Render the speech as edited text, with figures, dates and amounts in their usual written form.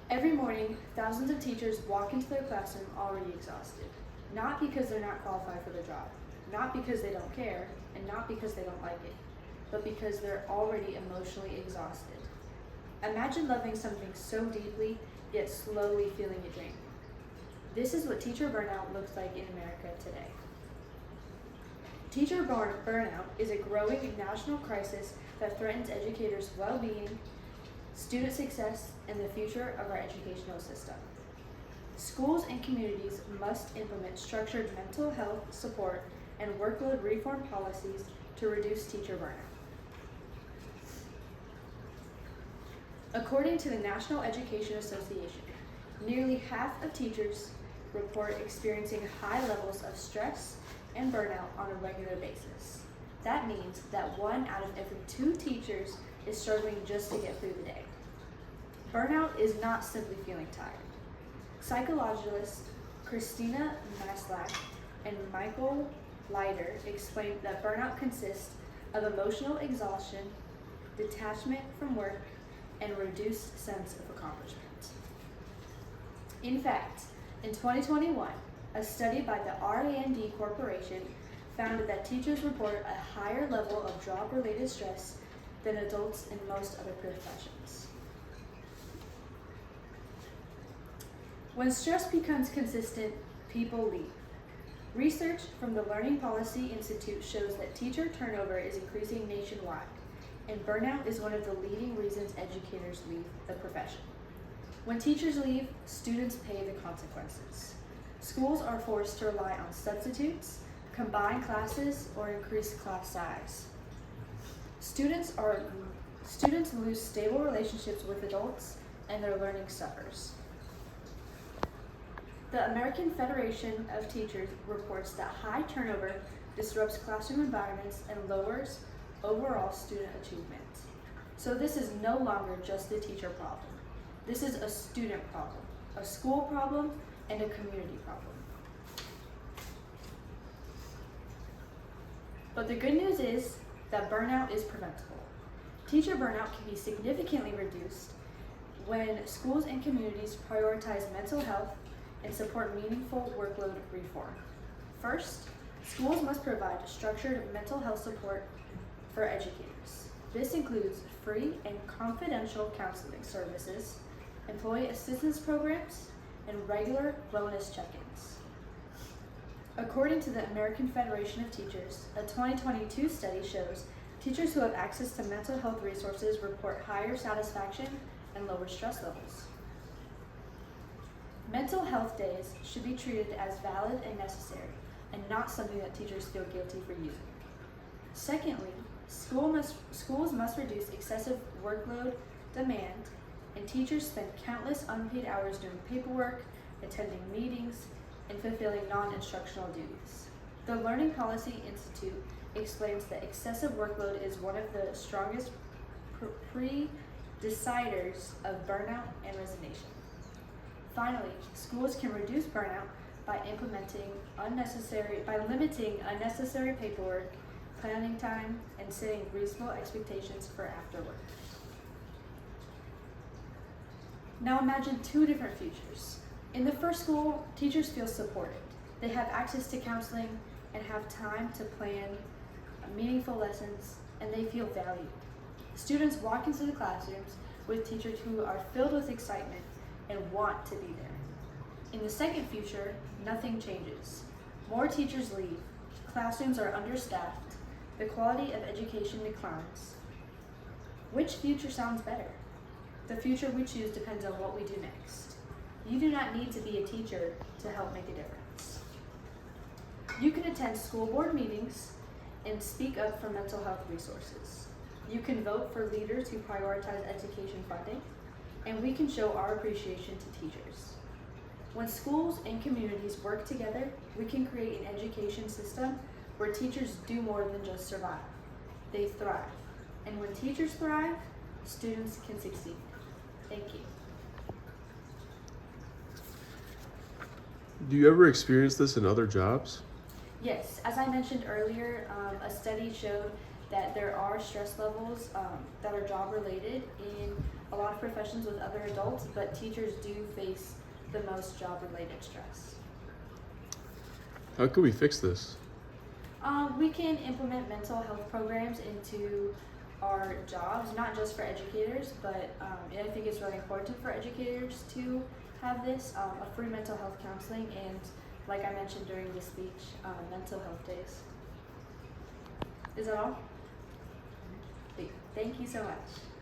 Every morning, thousands of teachers walk into their classroom already exhausted, not because they're not qualified for the job, not because they don't care, and not because they don't like it, but because they're already emotionally exhausted. Imagine loving something so deeply, yet slowly feeling it drain you. This is what teacher burnout looks like in America today. Teacher burnout is a growing national crisis that threatens educators' well-being, student success, and the future of our educational system. Schools and communities must implement structured mental health support and workload reform policies to reduce teacher burnout. According to the National Education Association, nearly half of teachers report experiencing high levels of stress and burnout on a regular basis. That means that 1 out of every 2 teachers is struggling just to get through the day. Burnout is not simply feeling tired. Psychologists Christina Maslach and Michael Leiter explained that burnout consists of emotional exhaustion, detachment from work, and a reduced sense of accomplishment. In fact, in 2021, a study by the RAND Corporation found that teachers report a higher level of job-related stress than adults in most other professions. When stress becomes consistent, people leave. Research from the Learning Policy Institute shows that teacher turnover is increasing nationwide, and burnout is one of the leading reasons educators leave the profession. When teachers leave, students pay the consequences. Schools are forced to rely on substitutes, combine classes, or increase class size. Students lose stable relationships with adults, and their learning suffers. The American Federation of Teachers reports that high turnover disrupts classroom environments and lowers overall student achievement. So this is no longer just a teacher problem. This is a student problem, a school problem, and a community problem. But the good news is that burnout is preventable. Teacher burnout can be significantly reduced when schools and communities prioritize mental health and support meaningful workload reform. First, schools must provide structured mental health support for educators. This includes free and confidential counseling services, employee assistance programs, and regular wellness check-ins. According to the American Federation of Teachers, a 2022 study shows teachers who have access to mental health resources report higher satisfaction and lower stress levels. Mental health days should be treated as valid and necessary, and not something that teachers feel guilty for using. Secondly, schools must reduce excessive workload demand, and teachers spend countless unpaid hours doing paperwork, attending meetings, and fulfilling non-instructional duties. The Learning Policy Institute explains that excessive workload is one of the strongest pre-deciders of burnout and resignation. Finally, schools can reduce burnout by limiting unnecessary paperwork, planning time, and setting reasonable expectations for after work. Now imagine 2 different futures. In the first school, teachers feel supported. They have access to counseling and have time to plan meaningful lessons, and they feel valued. Students walk into the classrooms with teachers who are filled with excitement and want to be there. In the second future, nothing changes. More teachers leave, classrooms are understaffed, the quality of education declines. Which future sounds better? The future we choose depends on what we do next. You do not need to be a teacher to help make a difference. You can attend school board meetings and speak up for mental health resources. You can vote for leaders who prioritize education funding, and we can show our appreciation to teachers. When schools and communities work together, we can create an education system where teachers do more than just survive. They thrive. And when teachers thrive, students can succeed. Thank you. Do you ever experience this in other jobs? Yes, as I mentioned earlier, a study showed that there are stress levels that are job related in a lot of professions with other adults, but teachers do face the most job-related stress. How can we fix this? We can implement mental health programs into our jobs, not just for educators, but I think it's really important for educators to have this, a free mental health counseling, and like I mentioned during the speech, mental health days. Is that all? Thank you so much.